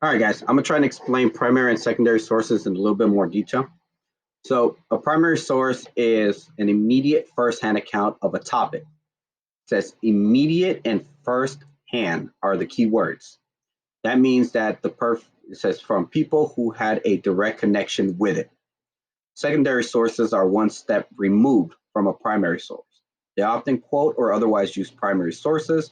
All right, guys, I'm gonna try and explain primary and secondary sources in a little bit more detail. So a primary source is an immediate firsthand account of a topic. It says immediate and firsthand are the key words. That means that it says from people who had a direct connection with it. Secondary sources are one step removed from a primary source. They often quote or otherwise use primary sources.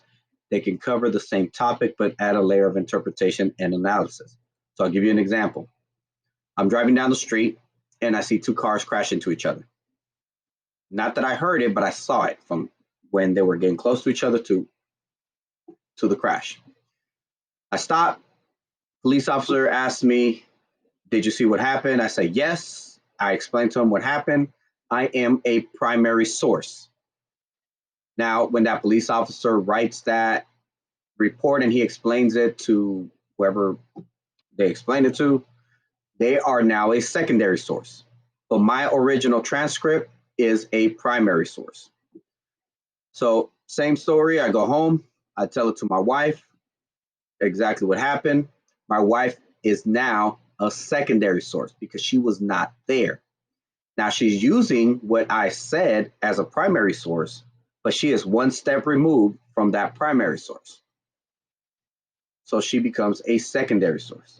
They can cover the same topic but add a layer of interpretation and analysis. So I'll give you an example. I'm driving down the street and I see two cars crash into each other. Not that I heard it, but I saw it from when they were getting close to each other to the crash. I stop. Police officer asked me, "Did you see what happened?" I say, "Yes." I explained to him what happened. I am a primary source. Now, when that police officer writes that report and he explains it to whoever they explained it to, they are now a secondary source. But my original transcript is a primary source. So same story, I go home, I tell it to my wife, exactly what happened. My wife is now a secondary source because she was not there. Now she's using what I said as a primary source, but she is one step removed from that primary source. So she becomes a secondary source.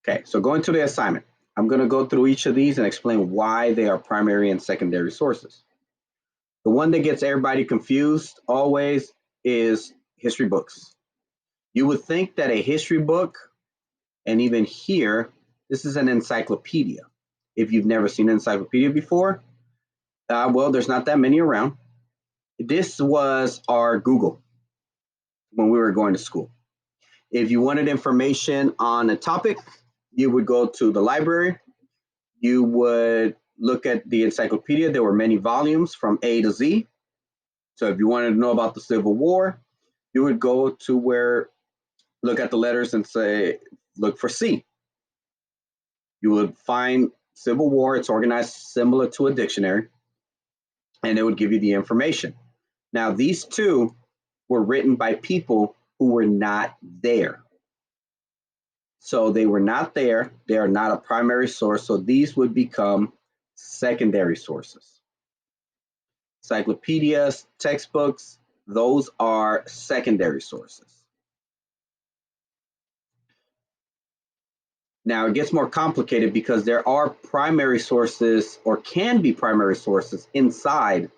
Okay, so going to the assignment, I'm going to go through each of these and explain why they are primary and secondary sources. The one that gets everybody confused always is history books. You would think that a history book, and even here, this is an encyclopedia. If you've never seen an encyclopedia before, well, there's not that many around. This was our Google when we were going to school. If you wanted information on a topic, you would go to the library. You would look at the encyclopedia. There were many volumes from A to Z. So if you wanted to know about the Civil War, you would go to where, look at the letters and say, look for C. You would find Civil War. It's organized similar to a dictionary, and it would give you the information. Now, these two were written by people who were not there. So they were not there. They are not a primary source. So these would become secondary sources. Encyclopedias, textbooks, those are secondary sources. Now it gets more complicated because there are primary sources or can be primary sources inside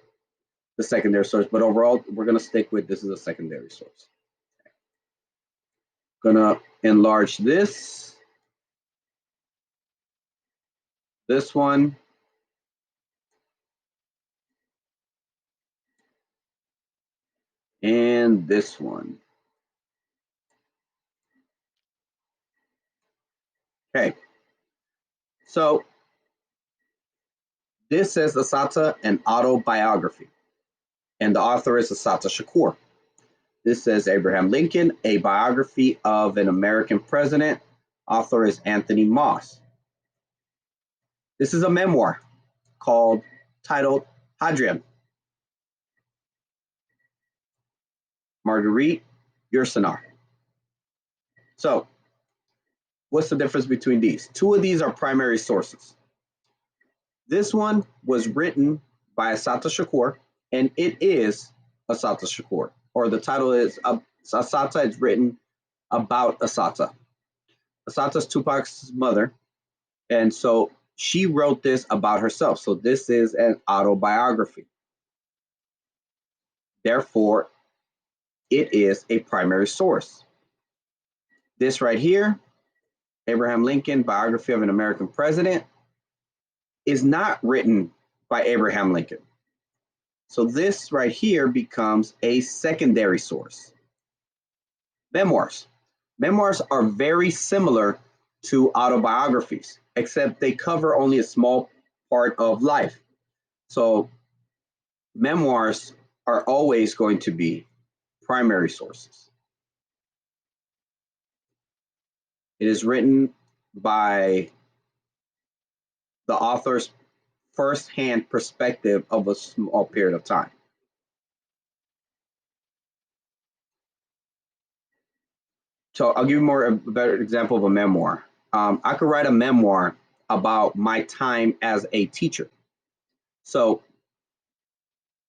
the secondary source, but overall we're going to stick with this is a secondary source. Going to enlarge this one, and this one. Okay, so this says Assata, an autobiography, and the author is Assata Shakur. This says Abraham Lincoln, a biography of an American president. Author is Anthony Moss. This is a memoir titled Hadrian. Marguerite Yourcenar. So, what's the difference between these? Two of these are primary sources. This one was written by Assata Shakur, and it is Assata Shakur, or the title is Assata is written about Assata. Assata's Tupac's mother, and so she wrote this about herself. So this is an autobiography. Therefore, it is a primary source. This right here, Abraham Lincoln, biography of an American president, is not written by Abraham Lincoln. So this right here becomes a secondary source. Memoirs. Memoirs are very similar to autobiographies, except they cover only a small part of life. So memoirs are always going to be primary sources. It is written by the author's first-hand perspective of a small period of time. So I'll give you a better example of a memoir. I could write a memoir about my time as a teacher. So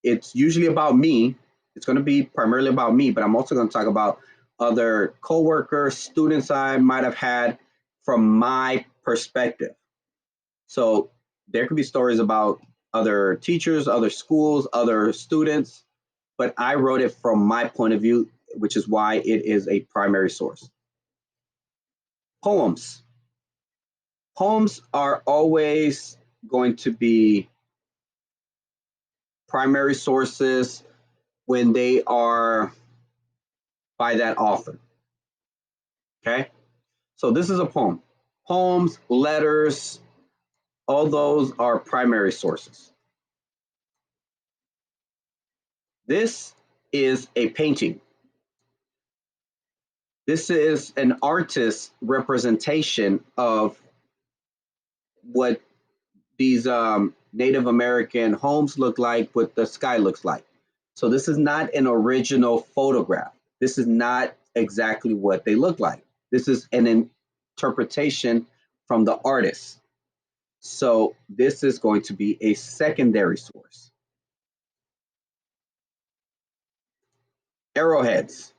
it's usually about me. It's going to be primarily about me, but I'm also going to talk about other coworkers, students I might have had from my perspective. So there could be stories about other teachers, other schools, other students, but I wrote it from my point of view, which is why it is a primary source. Poems. Poems are always going to be primary sources when they are by that author. Okay, so this is a poem. Poems, letters, all those are primary sources. This is a painting. This is an artist's representation of what these Native American homes look like, what the sky looks like. So this is not an original photograph. This is not exactly what they look like. This is an interpretation from the artist. So this is going to be a secondary source. Arrowheads.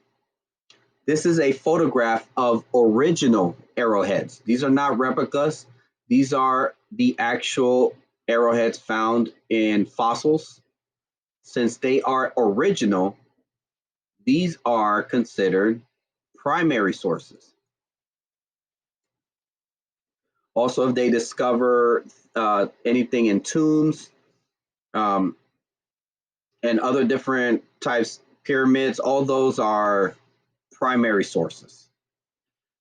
This is a photograph of original arrowheads. These are not replicas. These are the actual arrowheads found in fossils. Since they are original, these are considered primary sources. Also, if they discover anything in tombs and other different types, pyramids, all those are primary sources.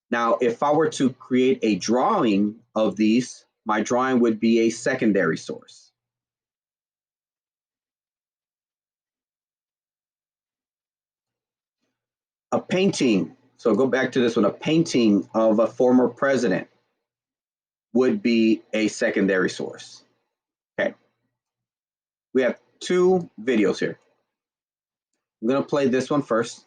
Now, if I were to create a drawing of these, my drawing would be a secondary source. A painting, so go back to this one, a painting of a former president would be a secondary source. Okay, we have two videos here. I'm gonna play this one first.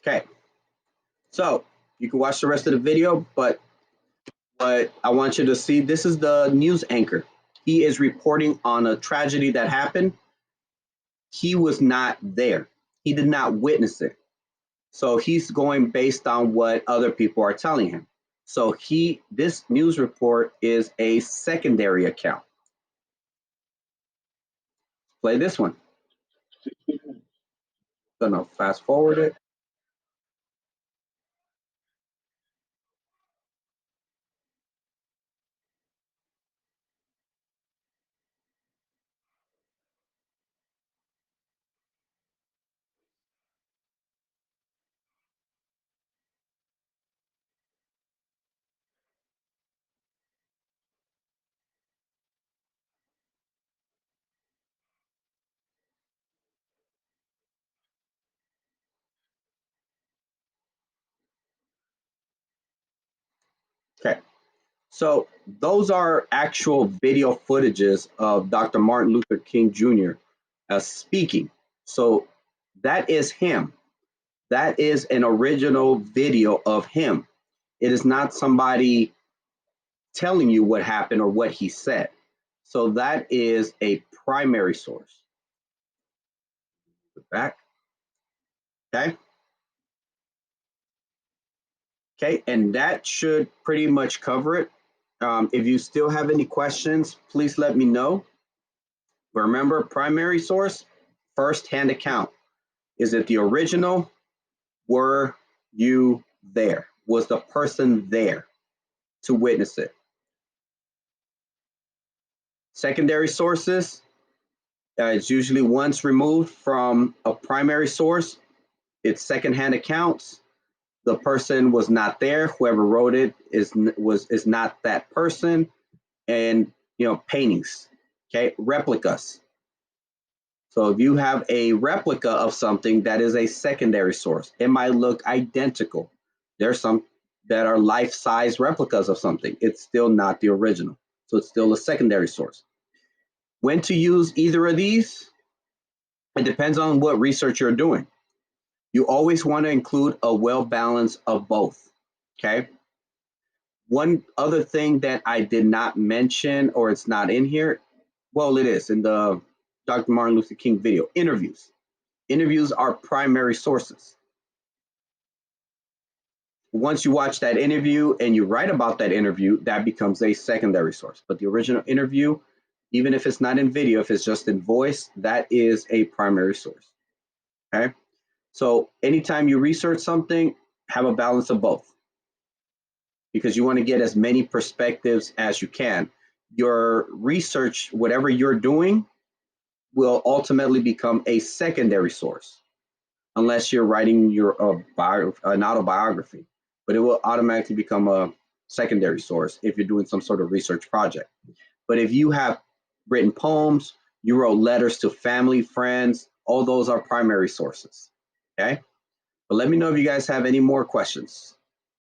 Okay, so you can watch the rest of the video, but I want you to see, this is the news anchor. He is reporting on a tragedy that happened. He was not there. He did not witness it. So he's going based on what other people are telling him. So this news report is a secondary account. Play this one. Gonna fast forward it. Okay. So those are actual video footages of Dr. Martin Luther King Jr. Speaking. So that is him. That is an original video of him. It is not somebody telling you what happened or what he said. So that is a primary source. Back. Okay. Okay. And that should pretty much cover it. If you still have any questions, please let me know. But remember, primary source, first-hand account. Is it the original? Were you there? Was the person there to witness it? Secondary sources, it's usually once removed from a primary source. It's secondhand accounts. The person was not there. Whoever wrote it is not that person. And paintings, okay, replicas. So if you have a replica of something, that is a secondary source. It might look identical. There's some that are life-size replicas of something. It's still not the original. So it's still a secondary source. When to use either of these? It depends on what research you're doing. You always want to include a well balance of both. Okay. One other thing that I did not mention, or it's not in here, well, it is in the Dr. Martin Luther King video, interviews. Interviews are primary sources. Once you watch that interview and you write about that interview, that becomes a secondary source. But the original interview, even if it's not in video, if it's just in voice, that is a primary source. Okay. So anytime you research something, have a balance of both, because you want to get as many perspectives as you can. Your research, whatever you're doing, will ultimately become a secondary source, unless you're writing an autobiography, but it will automatically become a secondary source if you're doing some sort of research project. But if you have written poems, you wrote letters to family, friends, all those are primary sources. Okay. But let me know if you guys have any more questions.